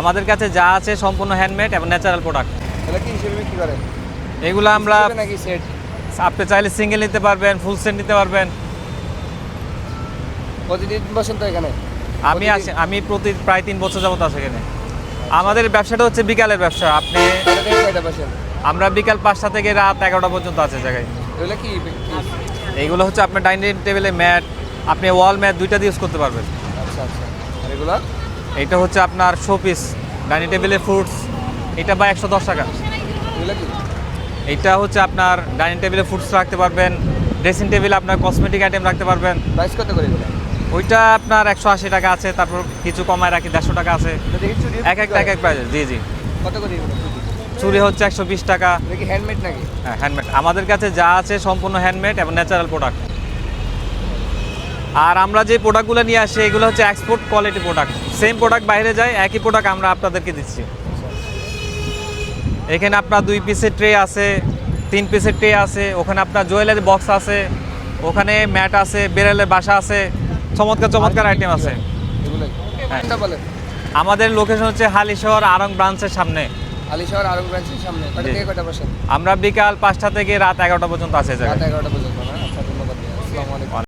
আমাদের কাছে যা আছে সম্পূর্ণ হ্যান্ডমেড এবং ন্যাচারাল প্রোডাক্ট। এটা কি হিসেবে বিক্রি করেন? এগুলো আমরা হিসেবে নাকি সেট? আপনি চাইলে সিঙ্গেল নিতে পারবেন, ফুল সেট নিতে পারবেন। প্রতিদিন বসেন তো এখানে? আমি প্রায় 3 বছর যাবত আছি এখানে। আমাদের ব্যবসাটা হচ্ছে বিকালের ব্যবসা। কয়টা থেকে কয়টা বসেন? আমরা বিকাল 5টা থেকে রাত 11টা পর্যন্ত আছে জায়গায়। এগুলো কি? এইগুলো হচ্ছে আপনার ডাইনিং টেবিলে ম্যাট, আপনি ওয়াল ম্যাট দুইটা দিয়ে ইউজ করতে পারবেন। আচ্ছা আচ্ছা। আর এগুলো? এইটা হচ্ছে আপনার শোপিস ডাইনিং টেবিলে ফ্রুটস, এটা বা 110 টাকা। এগুলো কি? এইটা হচ্ছে আপনার ডাইনিং টেবিলে ফ্রুটস রাখতে পারবেন, ড্রেসিং টেবিলে আপনার কসমেটিক আইটেম রাখতে পারবেন। প্রাইস কত করে এগুলো? ওইটা আপনার 180 টাকা আছে, তারপর কিছু কমায় রাখি 150 টাকা আছে। এটা দেখি চুরি এক এক প্রাইস। জি জি। কত করে এগুলো? চুরি হচ্ছে 120 টাকা। এটা কি হ্যান্ডমেড নাকি? হ্যাঁ, হ্যান্ডমেড। আমাদের কাছে যা আছে সম্পূর্ণ হ্যান্ডমেড এবং ন্যাচারাল প্রোডাক্ট। আর আমরা যে প্রোডাক্টগুলো নিয়ে আসি এগুলো হচ্ছে export quality product. Same product বাইরে যায়, একই প্রোডাক্ট আমরা আপনাদেরকে দিচ্ছি। এখানে আপনার 2 পিসের ট্রে আছে, 3 পিসের ট্রে আছে, ওখানে আপনার জুয়েলারি বক্স আছে, ওখানে ম্যাট আছে, বেরেলের বাসা আছে, চমৎকার আইটেম আছে। এগুলো হ্যাঁ। এটা বলেন। আমাদের লোকেশন হচ্ছে হালিশহর আড়ং ব্রাঞ্চের সামনে। আলিশহর আরং ব্রাঞ্চের সামনে। কয়টা জি। থেকে কয়টা বসেন? আমরা বিকাল 5টা থেকে রাত 11টা পর্যন্ত আছে রাত জায়গায়। 11টা পর্যন্ত না? আচ্ছা, ধন্যবাদ। আসসালামু আলাইকুম।